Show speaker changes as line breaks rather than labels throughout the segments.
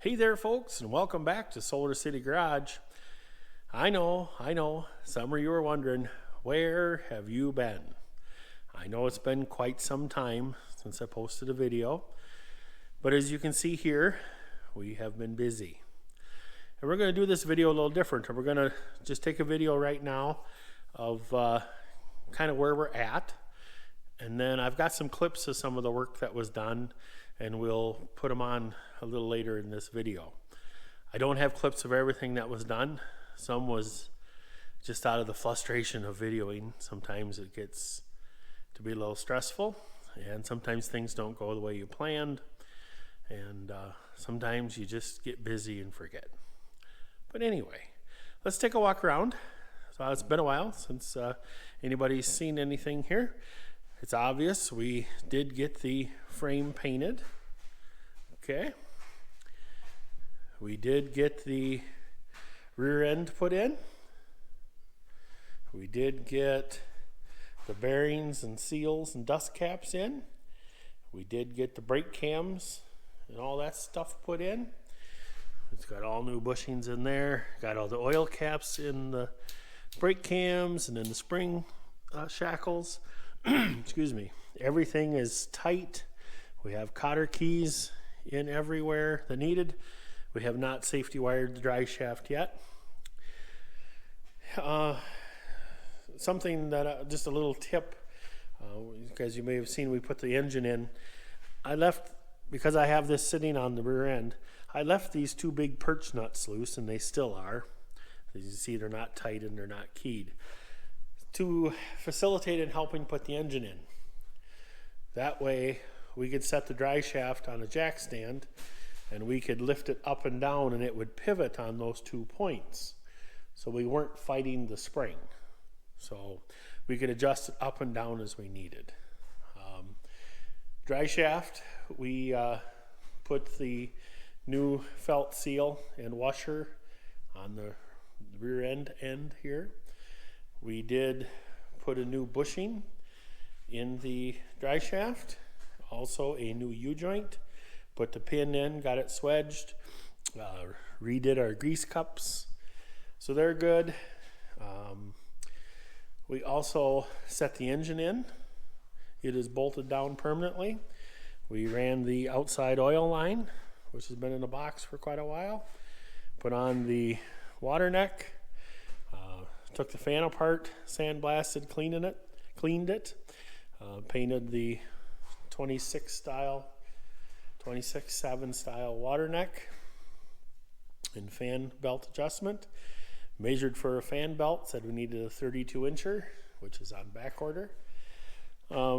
Hey there, folks, and welcome back to Solar City Garage. I know, some of you are wondering, where have you been? I know it's been quite some time since I posted a video, but as you can see here, we have been busy. And we're going to do this video a little different. We're going to just take a video right now of kind of where we're at, and then I've got some clips of some of the work that was done, and we'll put them on a little later in this video. I don't have clips of everything that was done. Some was just out of the frustration of videoing. Sometimes it gets to be a little stressful, and sometimes things don't go the way you planned, and sometimes you just get busy and forget. But anyway, let's take a walk around. So it's been a while since anybody's seen anything here. It's obvious we did get the frame painted. Okay. We did get the rear end put in. We did get the bearings and seals and dust caps in. We did get the brake cams and all that stuff put in. It's got all new bushings in there. Got all the oil caps in the brake cams and in the spring shackles. Excuse me. Everything is tight. We have cotter keys in everywhere that needed. We have not safety wired the dry shaft yet. Something that just a little tip, because you may have seen we put the engine in. I left, because I have this sitting on the rear end, I left these two big perch nuts loose, and they still are. As you see, they're not tight and they're not keyed, to facilitate in helping put the engine in. That way we could set the dry shaft on a jack stand and we could lift it up and down and it would pivot on those 2 points. So we weren't fighting the spring. So we could adjust it up and down as we needed. Dry shaft, we put the new felt seal and washer on the rear end here. We did put a new bushing in the dry shaft, also a new U-joint, put the pin in, got it swedged, redid our grease cups, so they're good. We also set the engine in. It is bolted down permanently. We ran the outside oil line, which has been in a box for quite a while, put on the water neck, took the fan apart, sandblasted, cleaned it, painted the 26-7 style water neck and fan belt adjustment. Measured for a fan belt, said we needed a 32-incher, which is on back order.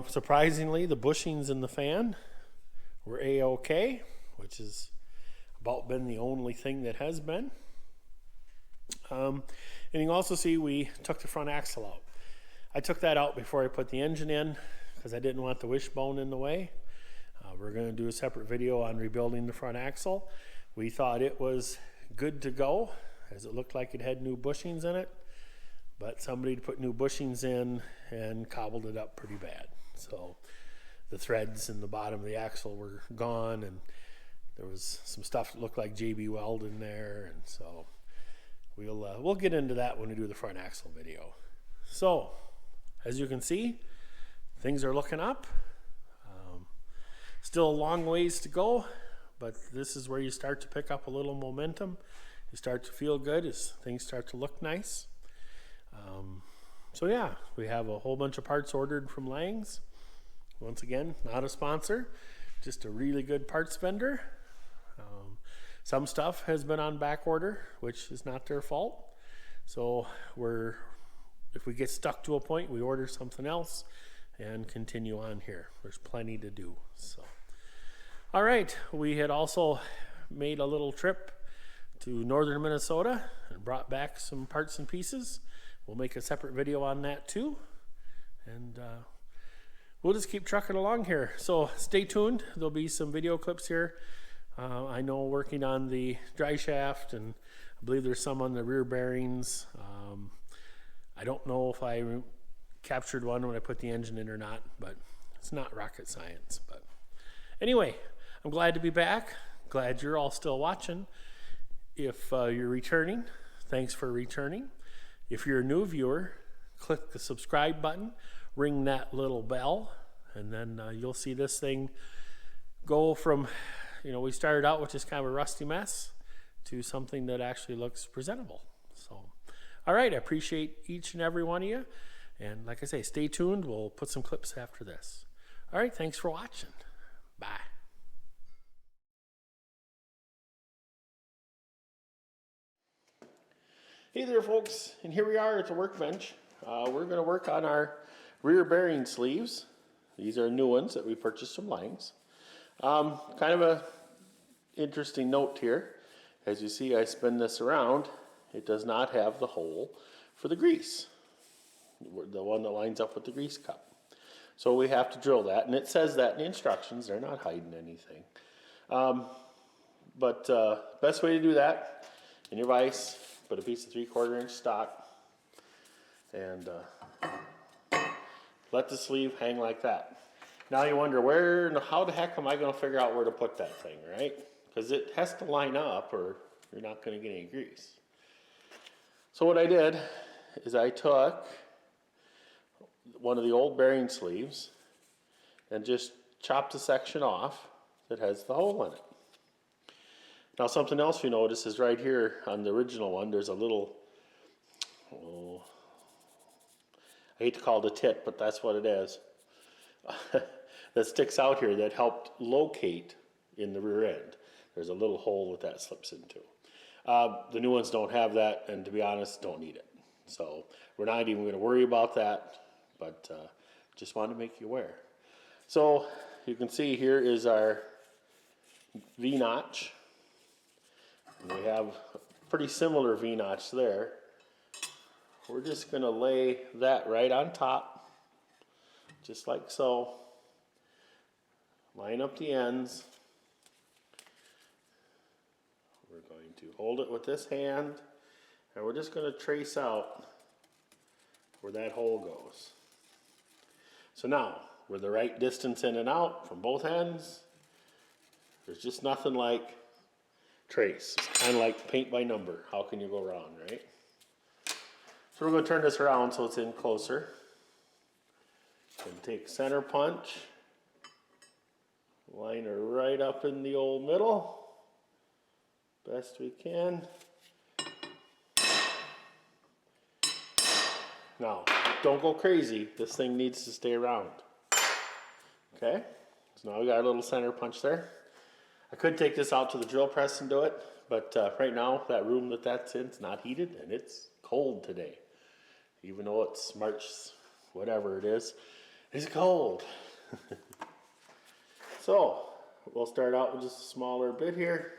Surprisingly, the bushings in the fan were A-OK, which has about been the only thing that has been. And you can also see we took the front axle out. I took that out before I put the engine in because I didn't want the wishbone in the way. We're going to do a separate video on rebuilding the front axle. We thought it was good to go as it looked like it had new bushings in it, but somebody put new bushings in and cobbled it up pretty bad. So the threads in the bottom of the axle were gone, and there was some stuff that looked like JB Weld in there, and so we'll get into that when we do the front axle video. So as you can see, things are looking up. Still a long ways to go, but this is where you start to pick up a little momentum. You start to feel good as things start to look nice. So yeah, we have a whole bunch of parts ordered from Langs. Once again, not a sponsor, just a really good parts vendor. Some stuff has been on back order, which is not their fault. So if we get stuck to a point, we order something else and continue on here. There's plenty to do. So, all right, we had also made a little trip to northern Minnesota and brought back some parts and pieces. We'll make a separate video on that too. And we'll just keep trucking along here. So stay tuned. There'll be some video clips here. I know working on the dry shaft, and I believe there's some on the rear bearings. I don't know if I captured one when I put the engine in or not, but it's not rocket science. But anyway, I'm glad to be back. glad you're all still watching. If you're returning, thanks for returning. If you're a new viewer, click the subscribe button, ring that little bell, and then you'll see this thing go from, we started out with just kind of a rusty mess to something that actually looks presentable. So, all right, I appreciate each and every one of you. And like I say, stay tuned. We'll put some clips after this. All right, thanks for watching. Bye. Hey there, folks, and here we are at the workbench. We're going to work on our rear bearing sleeves. These are new ones that we purchased from Langs. Kind of a interesting note here. As you see, I spin this around. It does not have the hole for the grease, the one that lines up with the grease cup. So we have to drill that, and it says that in the instructions. They're not hiding anything. Best way to do that, in your vise, put a piece of 3/4 inch stock and let the sleeve hang like that. Now you wonder how the heck am I going to figure out where to put that thing, right? Because it has to line up or you're not going to get any grease. So what I did is I took one of the old bearing sleeves and just chopped a section off that has the hole in it. Now something else you notice is right here on the original one, there's a little, I hate to call it a tit, but that's what it is, that sticks out here that helped locate in the rear end. There's a little hole that slips into. The new ones don't have that, and to be honest, don't need it. So we're not even going to worry about that, but just wanted to make you aware. So you can see here is our V-notch. We have a pretty similar V-notch there. We're just going to lay that right on top, just like so. Line up the ends. We're going to hold it with this hand, and we're just going to trace out where that hole goes. So now, we're the right distance in and out from both ends. There's just nothing like trace. It's kind of like paint by number. How can you go wrong, right? So we're going to turn this around so it's in closer. And take center punch. Line her right up in the old middle. Best we can. Now, don't go crazy. This thing needs to stay round. Okay? So now we got a little center punch there. I could take this out to the drill press and do it, but right now, that room that's in is not heated, and it's cold today. Even though it's March, whatever it is, it's cold. So, we'll start out with just a smaller bit here.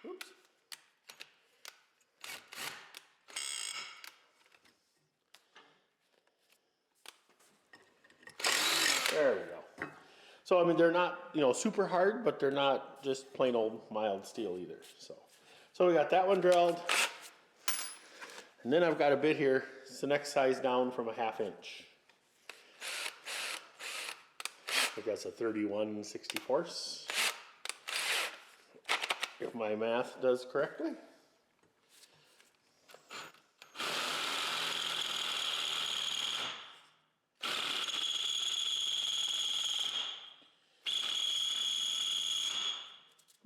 Oops. There we go. So, I mean, they're not, super hard, but they're not just plain old mild steel either. So we got that one drilled. And then I've got a bit here. It's the next size down from a 1/2 inch. I think that's a 31/64. If my math does correctly.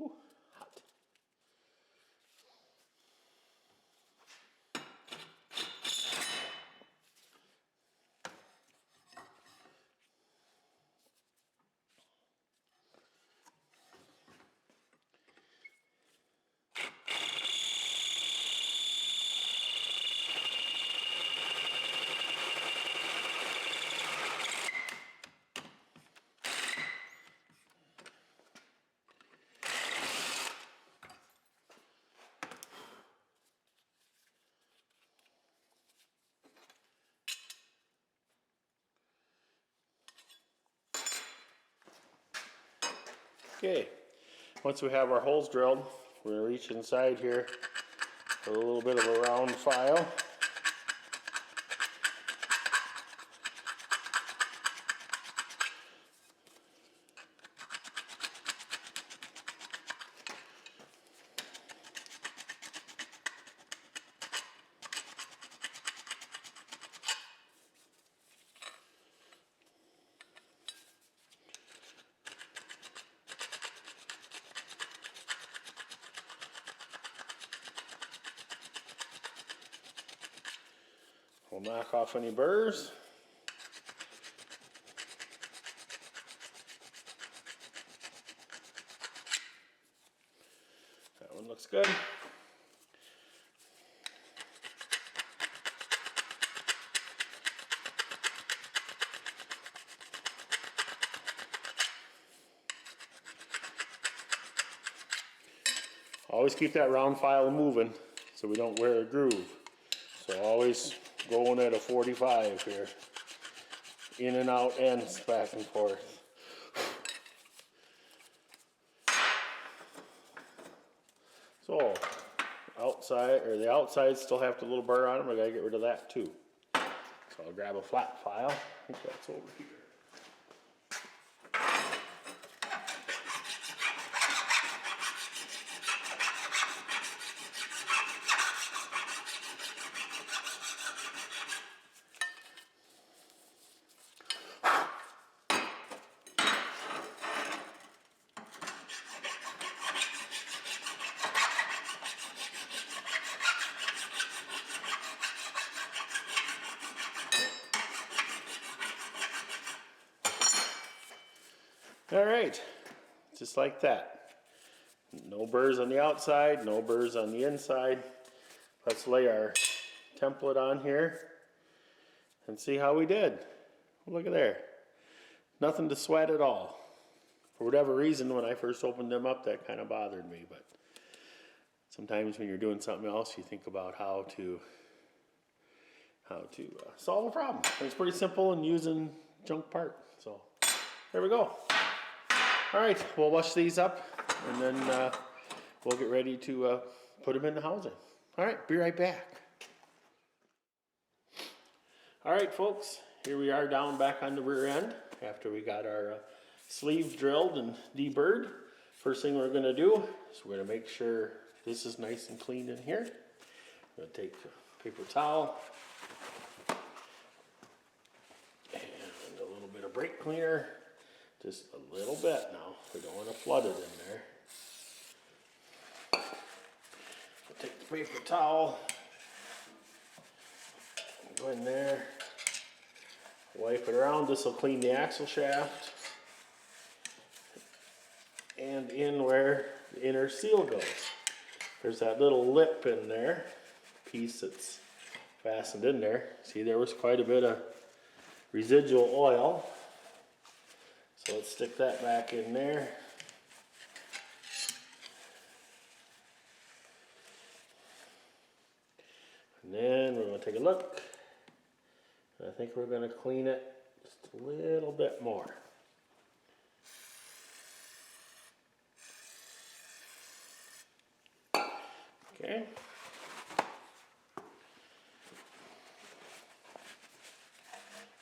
Ooh, hot. Okay, once we have our holes drilled, we're going to reach inside here with a little bit of a round file. We'll knock off any burrs. That one looks good. Always keep that round file moving so we don't wear a groove. So always going at a 45 here. In and out ends, back and forth. So outside, or the outsides still have the little burr on them. I gotta get rid of that too. So I'll grab a flat file. I think that's over here. All right, just like that. No burrs on the outside, no burrs on the inside. Let's lay our template on here and see how we did. Look at there. Nothing to sweat at all. For whatever reason, when I first opened them up, that kind of bothered me, but sometimes when you're doing something else, you think about how to solve a problem. It's pretty simple and using junk part. So there we go. All right, we'll wash these up and then we'll get ready to put them in the housing. All right, be right back. All right, folks, here we are down back on the rear end after we got our sleeves drilled and deburred. First thing we're gonna do is we're gonna make sure this is nice and clean in here. I'm gonna take a paper towel and a little bit of brake cleaner. Just a little bit now. We don't want to flood it in there. I'll take the paper towel, go in there, wipe it around. This will clean the axle shaft and in where the inner seal goes. There's that little lip in there, piece that's fastened in there. See, there was quite a bit of residual oil. So let's stick that back in there. And then we're going to take a look. And I think we're going to clean it just a little bit more. Okay.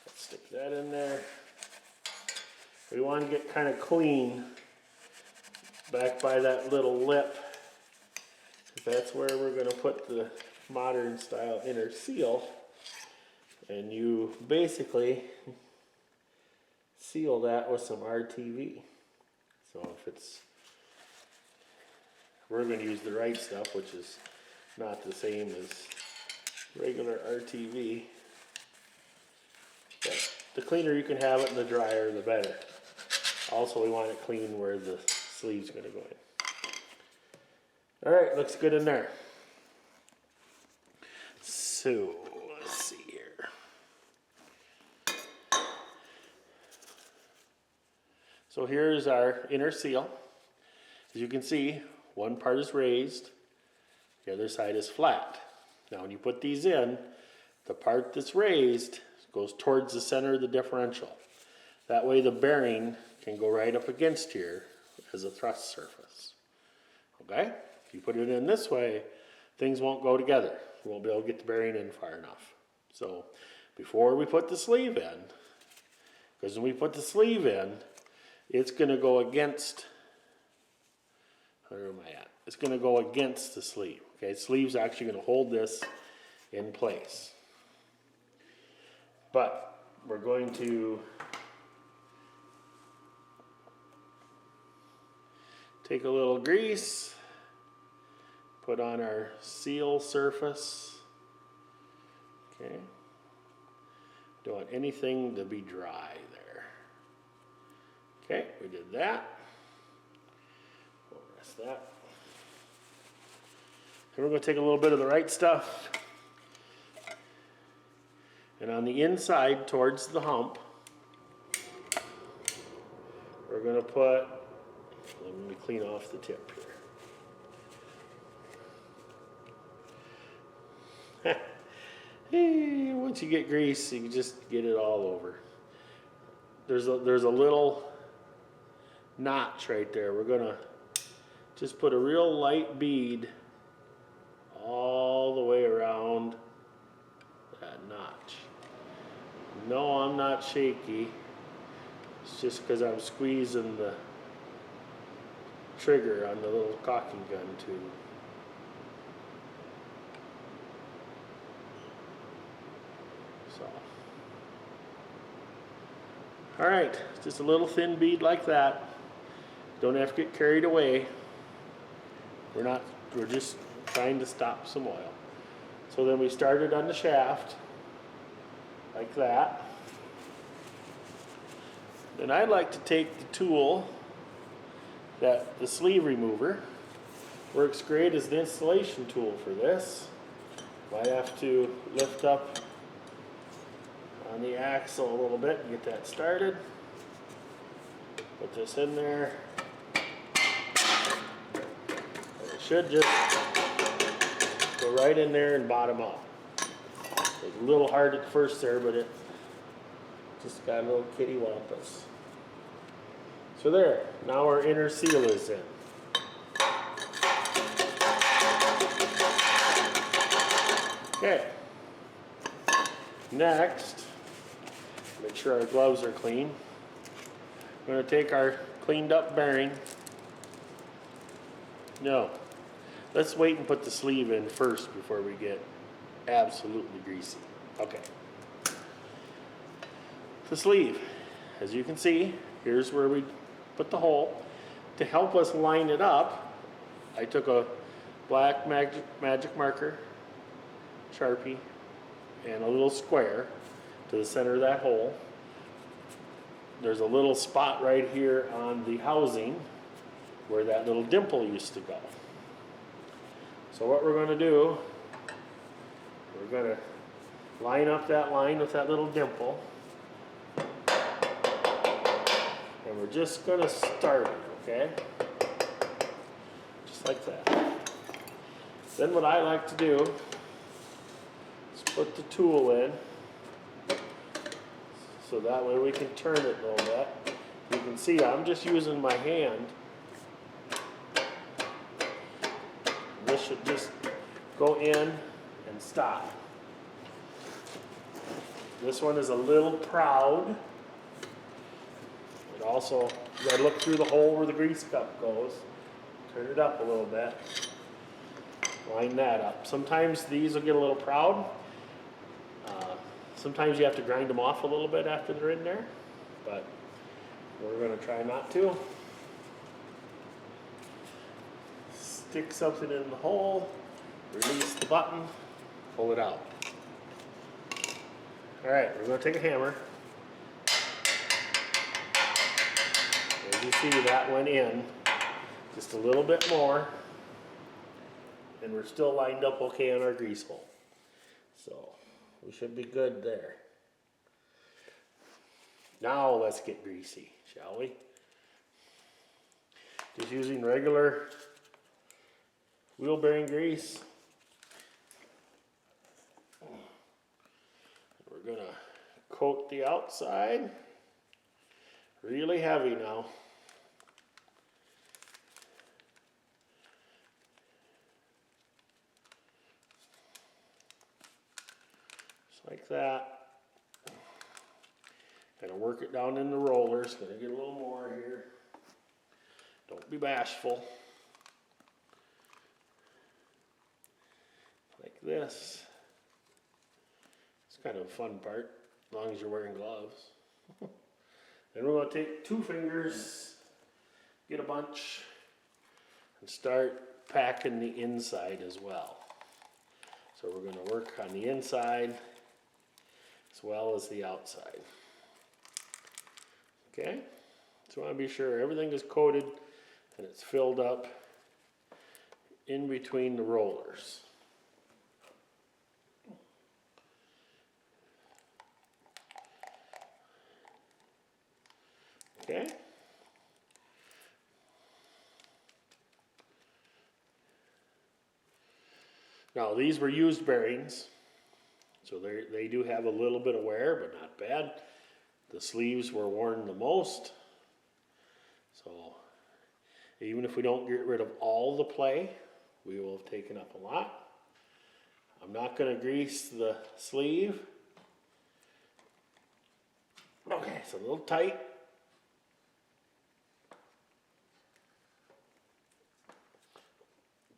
Let's stick that in there. We want to get kind of clean back by that little lip. That's where we're going to put the modern style inner seal. And you basically seal that with some RTV. So we're going to use the right stuff, which is not the same as regular RTV. But the cleaner you can have it and the drier, the better. Also, we want it clean where the sleeve's going to go in. All right, looks good in there. So, let's see here. So here's our inner seal. As you can see, one part is raised, the other side is flat. Now when you put these in, the part that's raised goes towards the center of the differential. That way the bearing can go right up against here as a thrust surface. Okay? If you put it in this way, things won't go together. We won't be able to get the bearing in far enough. So before we put the sleeve in, because when we put the sleeve in, it's going to go against, where am I at? It's going to go against the sleeve. Okay, the sleeve's actually going to hold this in place. But we're going to take a little grease, put on our seal surface. Okay. Don't want anything to be dry there. Okay, we did that. We'll rest that. And we're going to take a little bit of the right stuff. And on the inside towards the hump, we're going to put, let me clean off the tip here. Once you get grease, you can just get it all over. There's a little notch right there. We're going to just put a real light bead all the way around that notch. No, I'm not shaky. It's just because I'm squeezing the trigger on the little caulking gun tube. So, all right, just a little thin bead like that. Don't have to get carried away. We're just trying to stop some oil. So then we started on the shaft like that. Then I'd like to take the tool, the sleeve remover, works great as the installation tool for this. I have to lift up on the axle a little bit and get that started. Put this in there. It should just go right in there and bottom out. It's a little hard at first there, but it just got a little kitty wampus. So there, now our inner seal is in. Okay. Next, make sure our gloves are clean. We're going to take our cleaned up bearing. No, let's wait and put the sleeve in first before we get absolutely greasy. Okay. The sleeve, as you can see, here's where we put the hole. To help us line it up, I took a black magic marker, Sharpie, and a little square to the center of that hole. There's a little spot right here on the housing where that little dimple used to go. So what we're going to do, we're going to line up that line with that little dimple. And we're just going to start it, okay? Just like that. Then what I like to do is put the tool in, so that way we can turn it a little bit. You can see I'm just using my hand. This should just go in and stop. This one is a little proud. It also, you gotta look through the hole where the grease cup goes. Turn it up a little bit. Line that up. Sometimes these will get a little proud. Sometimes you have to grind them off a little bit after they're in there, but we're going to try not to. Stick something in the hole, release the button, pull it out. All right, we're going to take a hammer. As you see, that went in just a little bit more, and we're still lined up okay on our grease hole. So we should be good there. Now let's get greasy, shall we? Just using regular wheel bearing grease. We're gonna coat the outside really heavy now. Just like that. Gonna work it down in the rollers. Gonna get a little more here. Don't be bashful. Like this. It's kind of a fun part, as long as you're wearing gloves. Then we're going to take 2 fingers, get a bunch, and start packing the inside as well. So we're going to work on the inside as well as the outside. Okay? So I want to be sure everything is coated and it's filled up in between the rollers. Okay. Now these were used bearings, so they do have a little bit of wear, but not bad. The sleeves were worn the most, so even if we don't get rid of all the play, we will have taken up a lot. I'm not going to grease the sleeve. Okay, it's a little tight.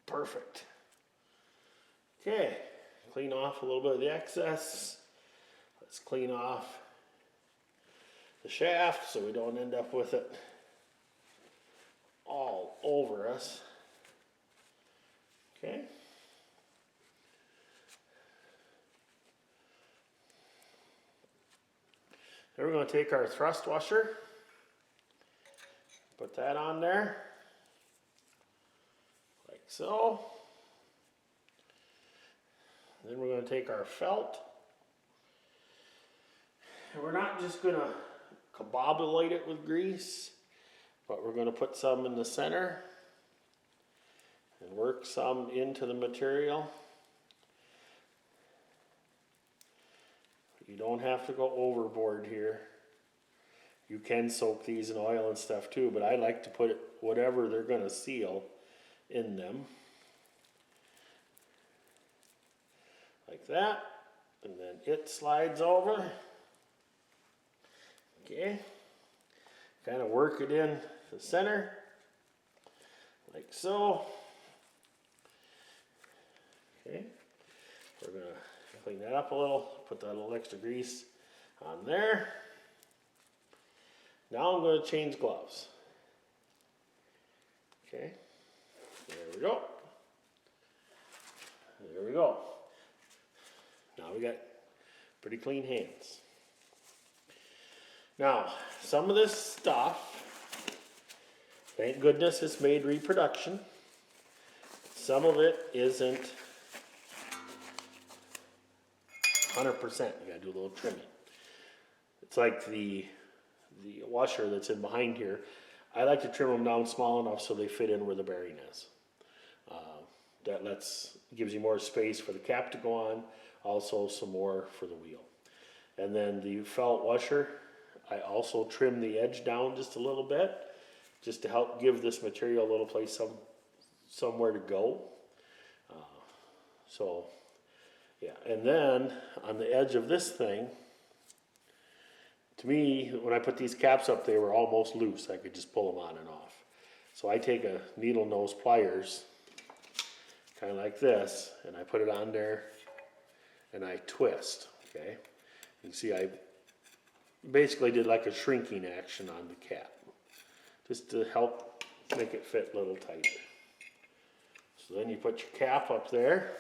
Perfect. Okay, clean off a little bit of the excess. Let's clean off the shaft so we don't end up with it all over us. Okay. Then we're going to take our thrust washer, put that on there, like so. Then we're going to take our felt, and we're not just going to combobulate it with grease, but we're going to put some in the center and work some into the material. You don't have to go overboard here. You can soak these in oil and stuff too, but I like to put whatever they're going to seal in them. Like that, and then it slides over. Okay, kind of work it in the center, like so. Okay, we're gonna clean that up a little, put that little extra grease on there. Now I'm going to change gloves. Okay, there we go. There we go. Now we got pretty clean hands. Now, some of this stuff, thank goodness it's made reproduction. Some of it isn't 100%. You gotta do a little trimming. It's like the washer that's in behind here. I like to trim them down small enough so they fit in where the bearing is. That gives you more space for the cap to go on, also some more for the wheel. And then the felt washer, I also trim the edge down just a little bit, just to help give this material a little place somewhere to go. So yeah, and then on the edge of this thing, to me, when I put these caps up, they were almost loose. I could just pull them on and off. So I take a needle nose pliers, kind of like this, and I put it on there and I twist, okay? You can see I basically did like a shrinking action on the cap, just to help make it fit a little tighter. So then you put your cap up there.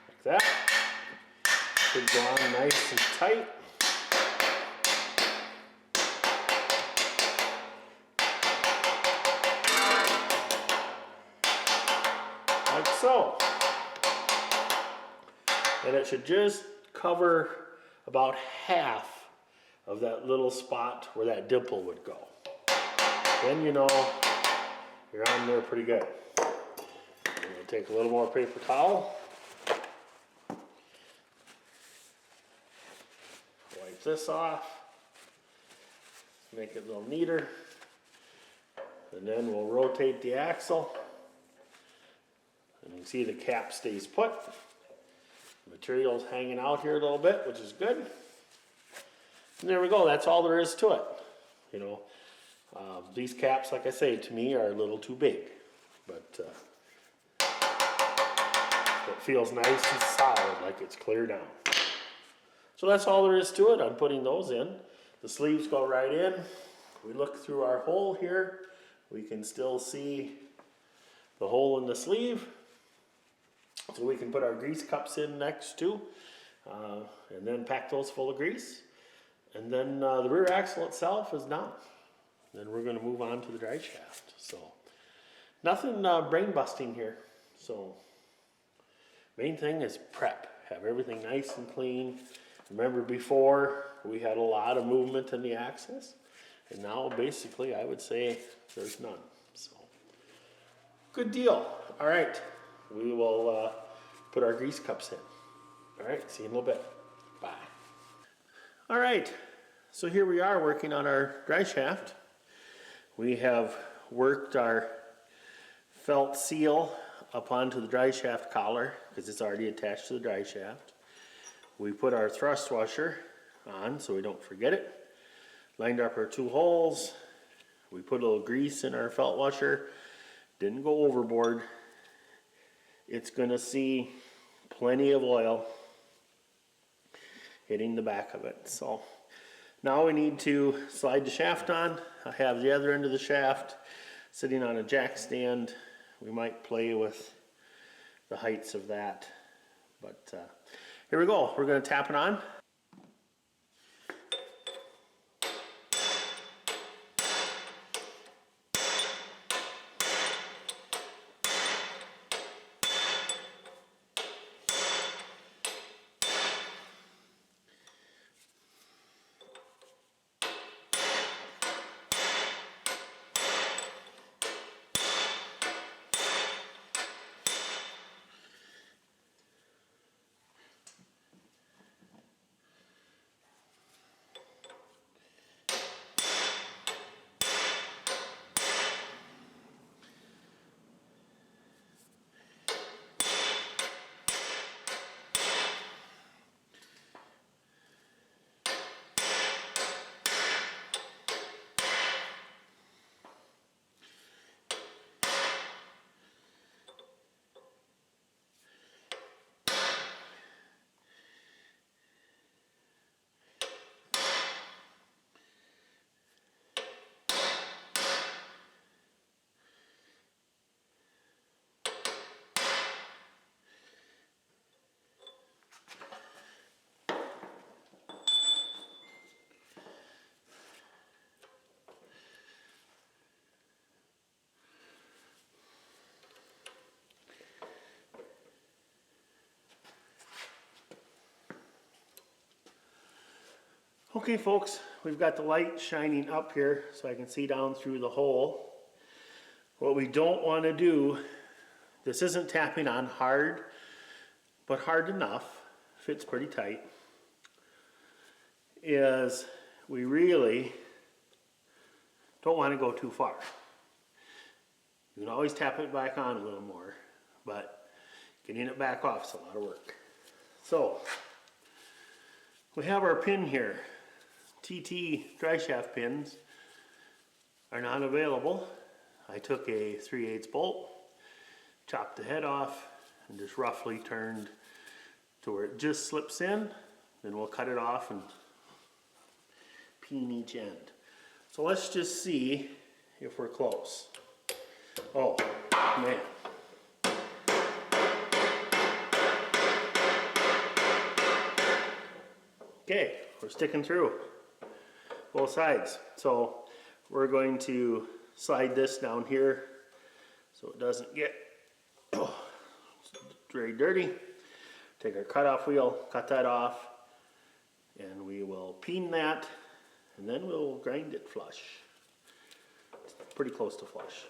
Like that. Should go on nice and tight. Like so. And it should just cover about half of that little spot where that dimple would go. Then you know you're on there pretty good. I'm going to take a little more paper towel. Wipe this off. Make it a little neater. And then we'll rotate the axle. And you can see the cap stays put. The material's hanging out here a little bit, which is good. And there we go, that's all there is to it. You know, these caps, like I say, to me are a little too big. But it feels nice and solid, like it's clear down. So that's all there is to it. I'm putting those in. The sleeves go right in. We look through our hole here. We can still see the hole in the sleeve. So we can put our grease cups in next too. And then pack those full of grease. And then the rear axle itself is done. Then we're going to move on to the drive shaft. So nothing brain busting here. So main thing is prep. Have everything nice and clean. Remember before we had a lot of movement in the axles. And now basically I would say there's none. So good deal. All right. We will put our grease cups in. All right. See you in a little bit. Bye. All right. So here we are working on our drive shaft. We have worked our felt seal up onto the drive shaft collar because it's already attached to the drive shaft. We put our thrust washer on so we don't forget it. Lined up our two holes. We put a little grease in our felt washer. Didn't go overboard. It's going to see plenty of oil hitting the back of it. So now we need to slide the shaft on. I have the other end of the shaft sitting on a jack stand. We might play with the heights of that. But here we go. We're going to tap it on. Okay folks, we've got the light shining up here so I can see down through the hole. What we don't want to do, this isn't tapping on hard, but hard enough, fits pretty tight, is we really don't want to go too far. You can always tap it back on a little more, but getting it back off is a lot of work. So we have our pin here. TT drive shaft pins are not available. I took a 3/8 bolt, chopped the head off, and just roughly turned to where it just slips in. Then we'll cut it off and pin each end. So let's just see if we're close. Oh, man. Okay, we're sticking through both sides. So we're going to slide this down here so it doesn't get very dirty. Take our cutoff wheel, cut that off, and we will peen that, and then we'll grind it flush. It's pretty close to flush.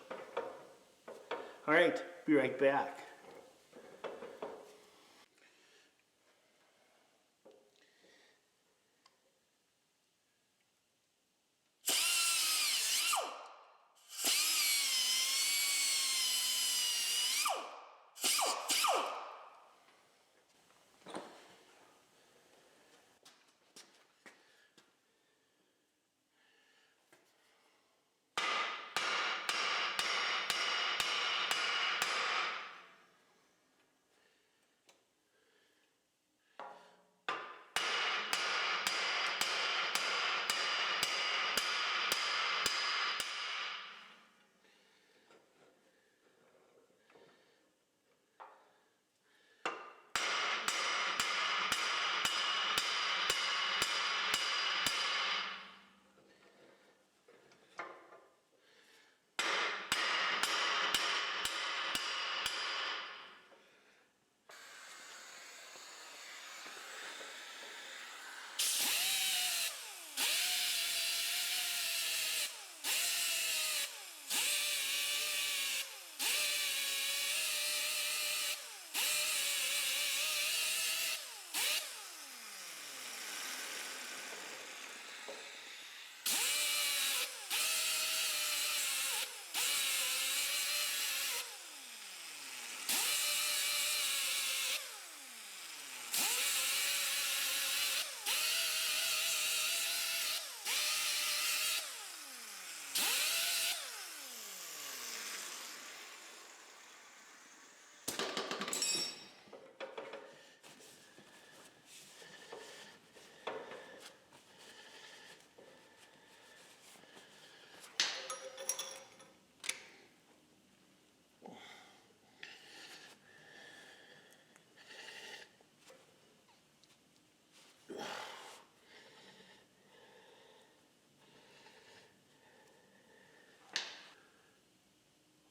All right, be right back.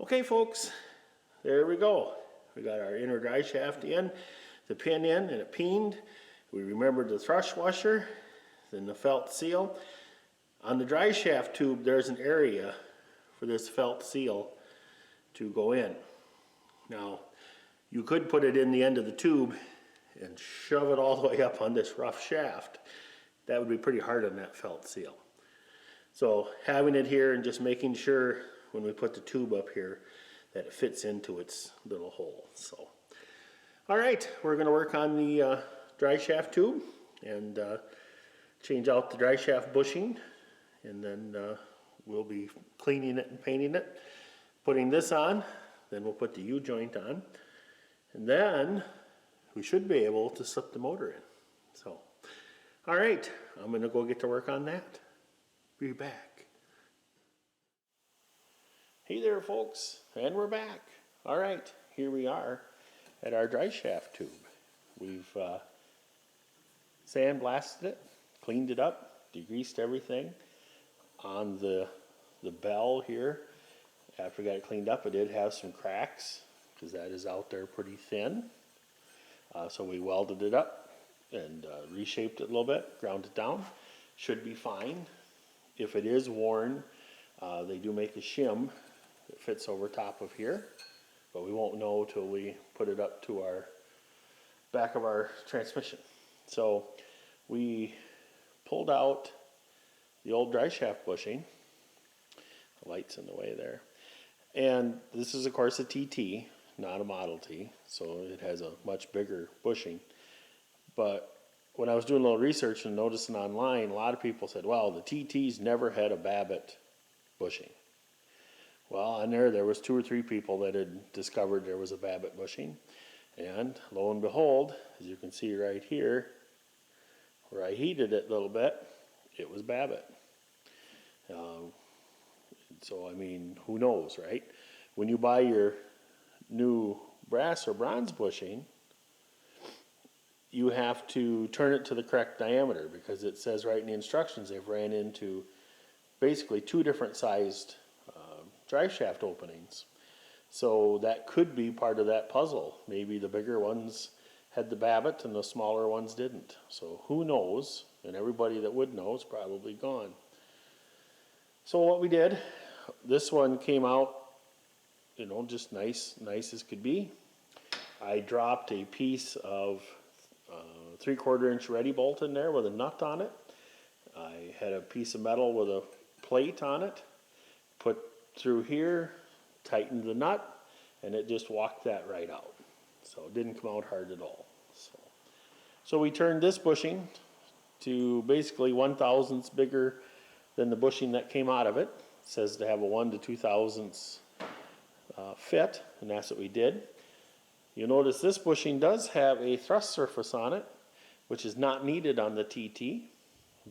Okay folks, there we go. We got our inner dry shaft in, the pin in, and it peened. We remembered the thrush washer, then the felt seal. On the dry shaft tube, there's an area for this felt seal to go in. Now, you could put it in the end of the tube and shove it all the way up on this rough shaft. That would be pretty hard on that felt seal. So having it here and just making sure when we put the tube up here that it fits into its little hole. So, all right, we're going to work on the dry shaft tube and change out the dry shaft bushing, and then we'll be cleaning it and painting it, putting this on, then we'll put the U-joint on, and then we should be able to slip the motor in. So, all right, I'm going to go get to work on that. Be back. Hey there folks, and we're back. All right, here we are at our dry shaft tube. We've sandblasted it, cleaned it up, degreased everything. On the bell here, after we got it cleaned up, it did have some cracks because that is out there pretty thin. So we welded it up and reshaped it a little bit, ground it down. Should be fine. If it is worn, they do make a shim that fits over top of here, but we won't know till we put it up to our back of our transmission. So we pulled out the old dry shaft bushing. The light's in the way there. And this is of course a TT, not a Model T, so it has a much bigger bushing. But when I was doing a little research and noticing online, a lot of people said, well, the TTs never had a Babbitt bushing. Well, on there was 2 or 3 people that had discovered there was a Babbitt bushing. And lo and behold, as you can see right here, where I heated it a little bit, it was Babbitt. So, I mean, who knows, right? When you buy your new brass or bronze bushing, you have to turn it to the correct diameter because it says right in the instructions they've ran into basically 2 different sized drive shaft openings. So that could be part of that puzzle. Maybe the bigger ones had the Babbitt and the smaller ones didn't. So who knows? And everybody that would know is probably gone. So what we did, this one came out, you know, just nice as could be. I dropped a piece of 3/4 inch ready bolt in there with a nut on it. I had a piece of metal with a plate on it, put through here, tightened the nut, and it just walked that right out. So it didn't come out hard at all. So we turned this bushing to basically 1/1000ths bigger than the bushing that came out of it. It says to have a 1 to 2/1000ths fit, and that's what we did. You'll notice this bushing does have a thrust surface on it, which is not needed on the TT.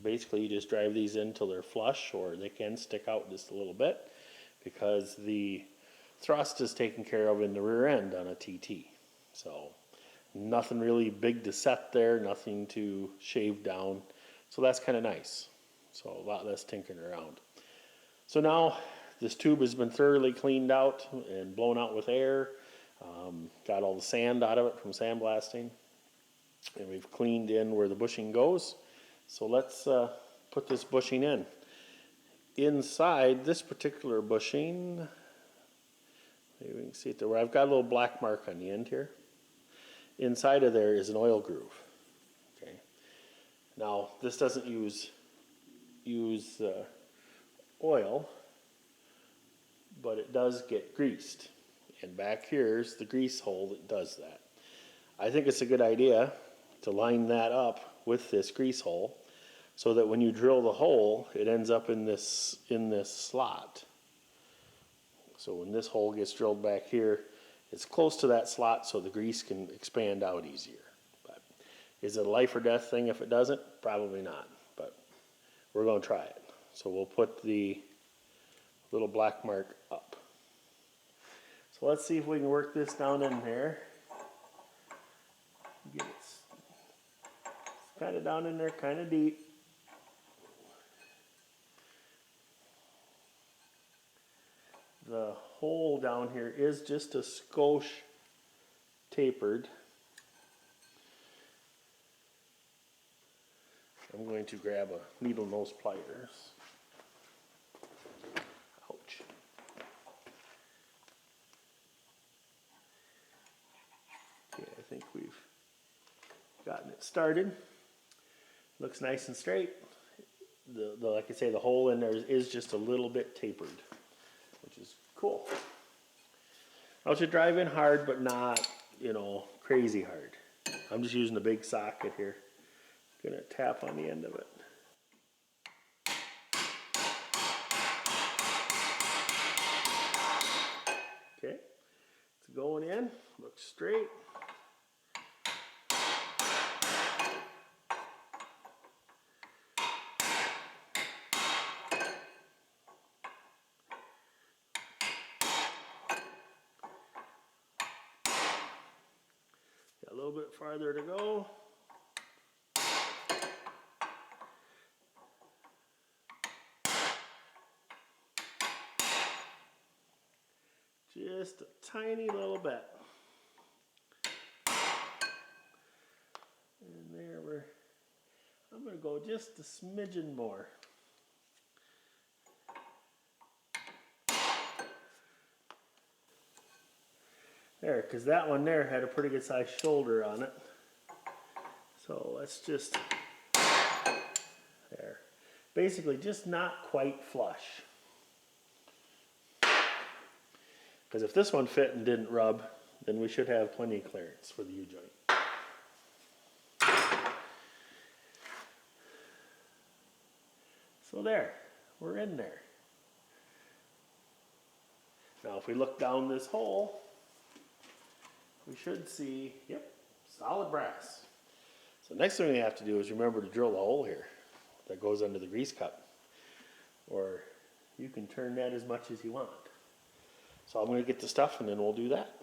Basically, you just drive these in till they're flush, or they can stick out just a little bit, because the thrust is taken care of in the rear end on a TT. So nothing really big to set there, nothing to shave down. So that's kind of nice. So a lot less tinkering around. So now this tube has been thoroughly cleaned out and blown out with air. Got all the sand out of it from sandblasting. And we've cleaned in where the bushing goes. So let's put this bushing in. Inside this particular bushing, maybe we can see it there, where I've got a little black mark on the end here. Inside of there is an oil groove. Okay. Now this doesn't use oil, but it does get greased. And back here's the grease hole that does that. I think it's a good idea to line that up with this grease hole so that when you drill the hole, it ends up in this slot. So when this hole gets drilled back here, it's close to that slot so the grease can expand out easier. But is it a life or death thing if it doesn't? Probably not, but we're going to try it. So we'll put the little black mark up. So let's see if we can work this down in there. Get it kind of down in there, kind of deep. the hole down here is just a skosh tapered. I'm going to grab a needle nose pliers. Ouch. Okay, I think we've gotten it started. Looks nice and straight. Like I say, the hole in there is just a little bit tapered, which is cool. I should drive in hard, but not, crazy hard. I'm just using a big socket here. Gonna tap on the end of it. Okay, it's going in, looks straight. Got a little bit farther to go. Just a tiny little bit. And there I'm going to go just a smidgen more. There, because that one there had a pretty good sized shoulder on it. So let's just, there. Basically just not quite flush. Because if this one fit and didn't rub, then we should have plenty of clearance for the U-joint. So there, we're in there. Now if we look down this hole, we should see, yep, solid brass. So next thing we have to do is remember to drill the hole here that goes under the grease cup. Or you can turn that as much as you want. So I'm going to get the stuff and then we'll do that.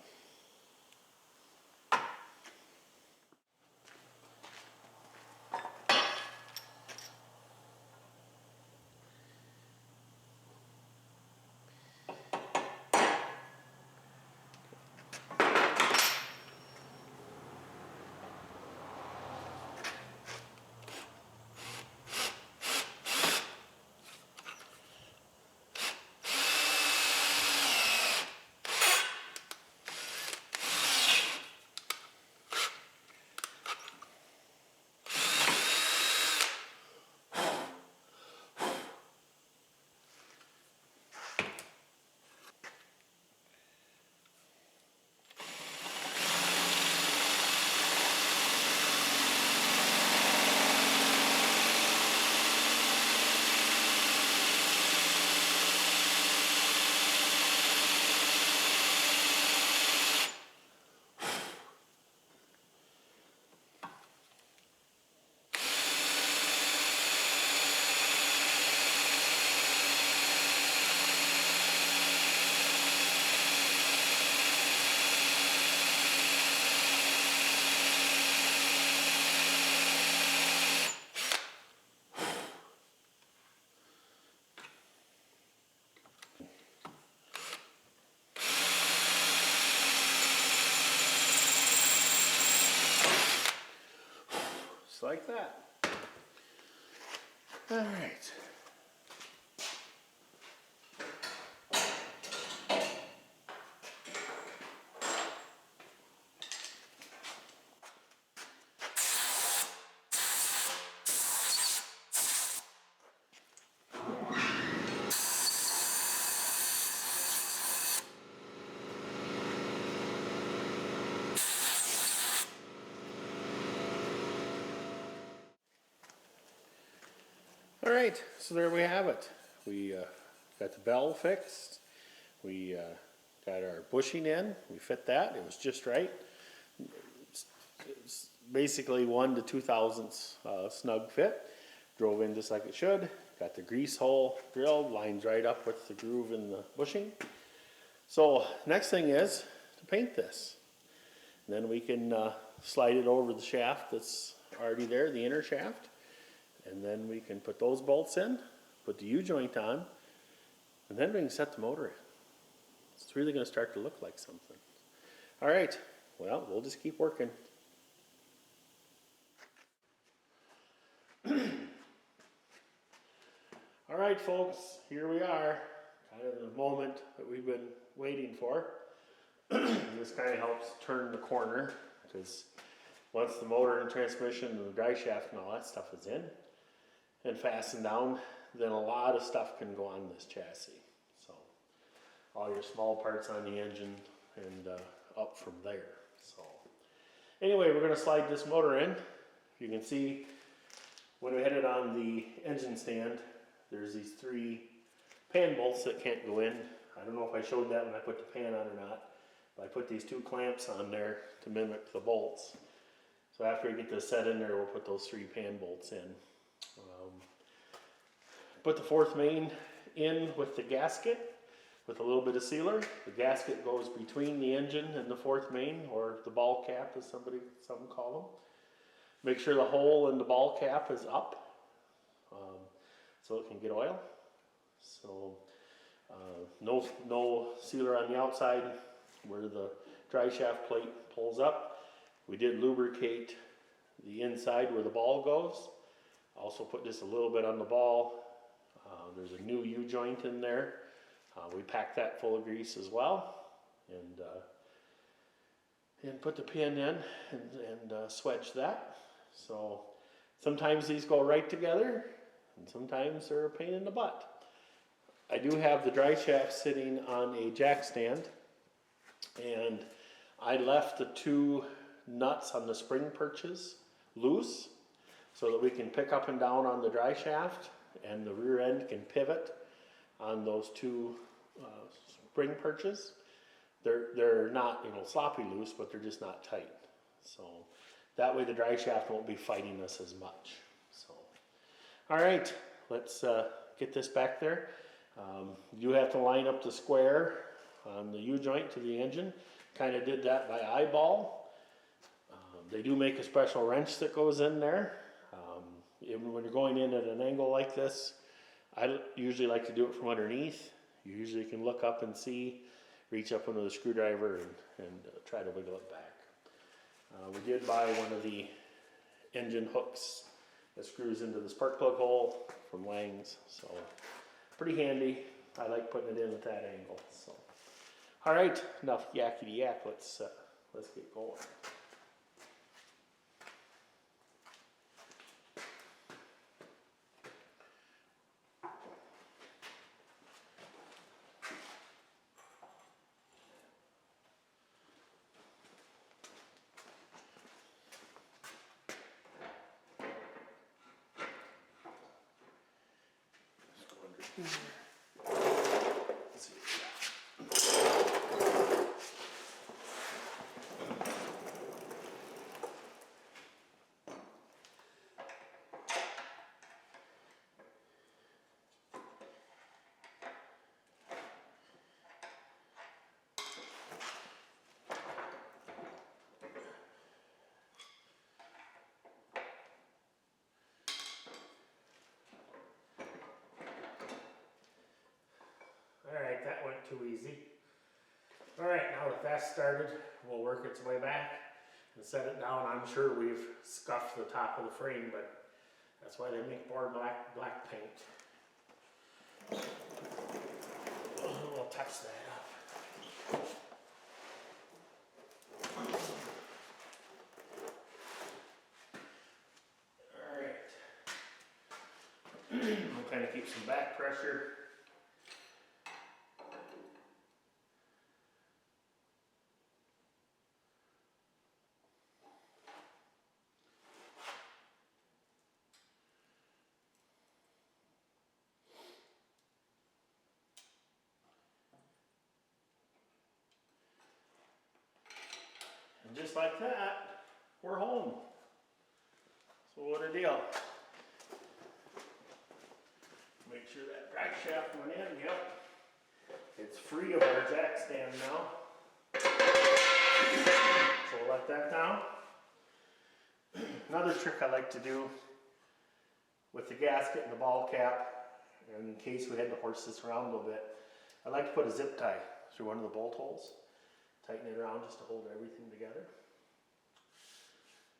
Just like that. All right. All right, so there we have it. We got the bell fixed. We got our bushing in. We fit that. It was just right. It's basically 1 to 2 thousandths snug fit. Drove in just like it should. Got the grease hole drilled. Lines right up with the groove in the bushing. So next thing is to paint this. And then we can slide it over the shaft that's already there, the inner shaft. And then we can put those bolts in, put the U-joint on, and then we can set the motor in. It's really going to start to look like something. All right, well, we'll just keep working. All right, folks, here we are. Kind of the moment that we've been waiting for. This kind of helps turn the corner because once the motor and transmission and the drive shaft and all that stuff is in and fastened down, then a lot of stuff can go on this chassis. So all your small parts on the engine and up from there. So anyway, we're going to slide this motor in. You can see when we had it on the engine stand, there's these 3 pan bolts that can't go in. I don't know if I showed that when I put the pan on or not, but I put these 2 clamps on there to mimic the bolts. So after we get this set in there, we'll put those 3 pan bolts in. Put the 4th main in with the gasket with a little bit of sealer. The gasket goes between the engine and the 4th main, or the ball cap as some call them. Make sure the hole in the ball cap is up so it can get oil. So no sealer on the outside where the drive shaft plate pulls up. We did lubricate the inside where the ball goes. Also put just a little bit on the ball. There's a new U-joint in there. We packed that full of grease as well, and put the pin in and swedge that. So sometimes these go right together, and sometimes they're a pain in the butt. I do have the drive shaft sitting on a jack stand, and I left the 2 nuts on the spring perches loose so that we can pick up and down on the drive shaft, and the rear end can pivot on those 2 spring perches. They're not sloppy loose, but they're just not tight. So that way the drive shaft won't be fighting us as much. So all right, let's get this back there. You have to line up the square on the U-joint to the engine. Kind of did that by eyeball. They do make a special wrench that goes in there. Even when you're going in at an angle like this, I usually like to do it from underneath. You usually can look up and see, reach up into the screwdriver and try to wiggle it back. We did buy one of the engine hooks that screws into the spark plug hole from Lang's, so pretty handy. I like putting it in at that angle. So, all right, enough yakety yak. Let's get going. Let's see. Alright, that went too easy. Alright, now that that's started, we'll work its way back and set it down. I'm sure we've scuffed the top of the frame, but that's why they make more black paint. We'll touch that up. Alright. We'll kind of keep some back pressure. And just like that, we're home. So what a deal. Make sure that drive shaft went in, yep. It's free of our jack stand now. So we'll let that down. Another trick I like to do with the gasket and the ball cap, and in case we had to horse this around a little bit, I like to put a zip tie through one of the bolt holes. Tighten it around just to hold everything together.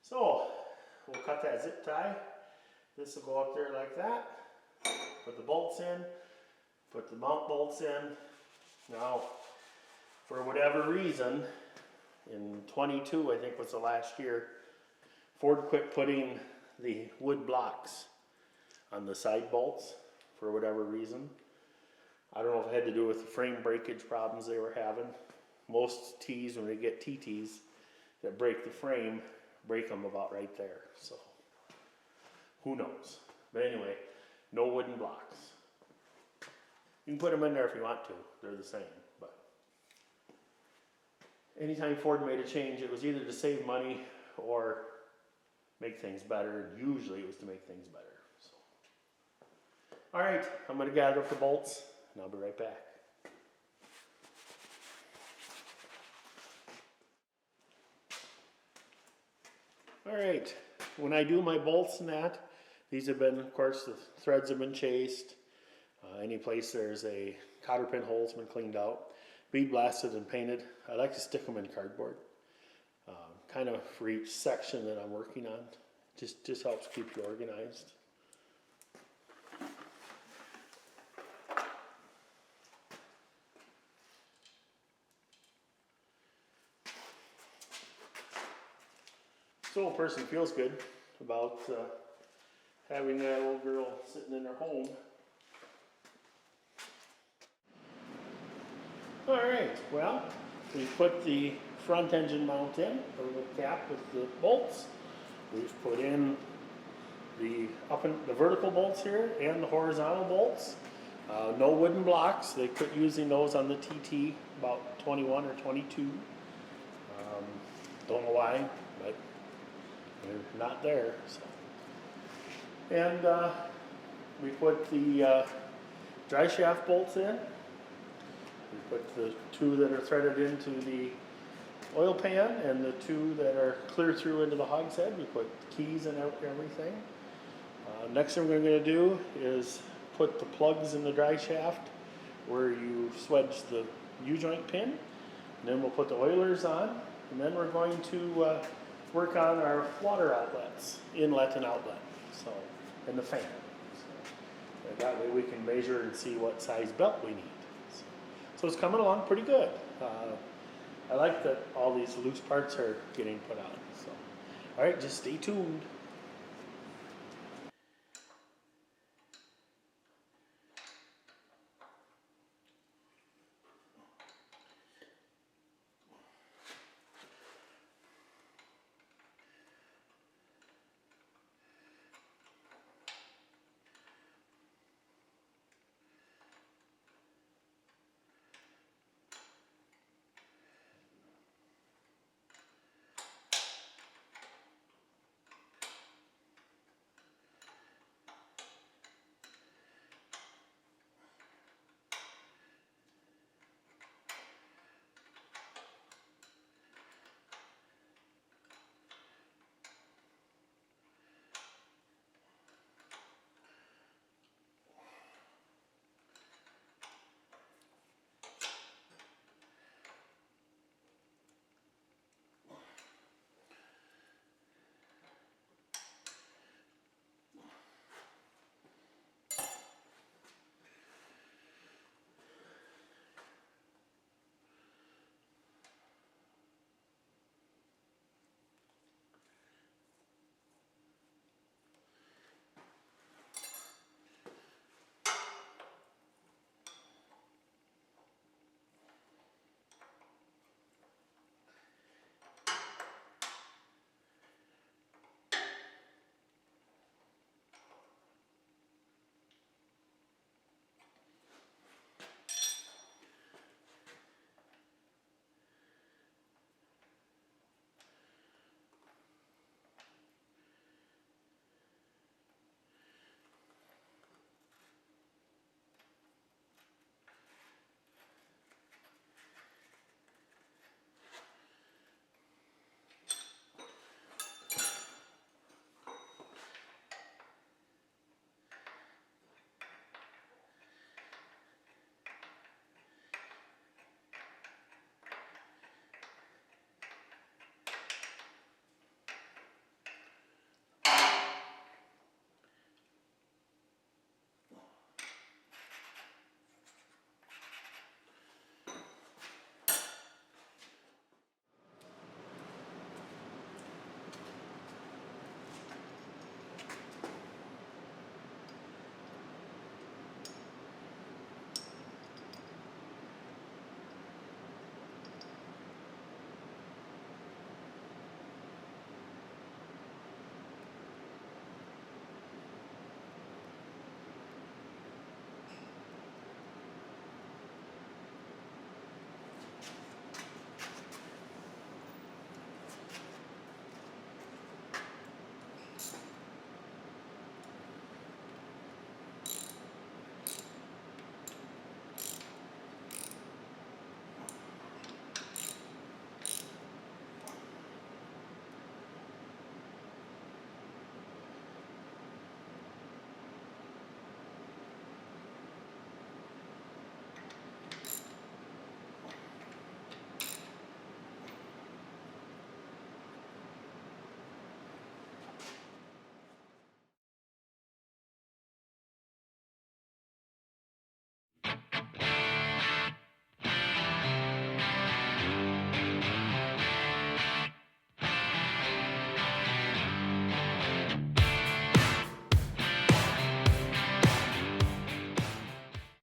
So we'll cut that zip tie. This will go up there like that. Put the bolts in. Put the mount bolts in. Now, for whatever reason, in 22, I think was the last year, Ford quit putting the wood blocks on the side bolts for whatever reason. I don't know if it had to do with the frame breakage problems they were having. Most T's, when they get TTs that break the frame, break them about right there. So, who knows? But anyway, no wooden blocks. You can put them in there if you want to. They're the same. But anytime Ford made a change, it was either to save money or make things better. Usually it was to make things better. So, all right, I'm going to gather up the bolts, and I'll be right back. All right, when I do my bolts and that, these have been, of course, the threads have been chased. Any place there's a cotter pin hole's been cleaned out, bead blasted and painted. I like to stick them in cardboard, kind of for each section that I'm working on. Just helps keep you organized. So a person feels good about having that old girl sitting in her home. All right, well, we put the front engine mount in, or the cap with the bolts. We've put in the the vertical bolts here and the horizontal bolts. No wooden blocks. They quit using those on the TT about 21 or 22. Don't know why, but they're not there. So. And we put the dry shaft bolts in. We put the two that are threaded into the oil pan and the two that are clear through into the hogshead. We put keys and everything. Next thing we're going to do is put the plugs in the dry shaft where you swedge the U-joint pin. And then we'll put the oilers on. And then we're going to work on our water outlets, inlet and outlet, so, and the fan. So, that way we can measure and see what size belt we need. So it's coming along pretty good. I like that all these loose parts are getting put on. So, all right, just stay tuned.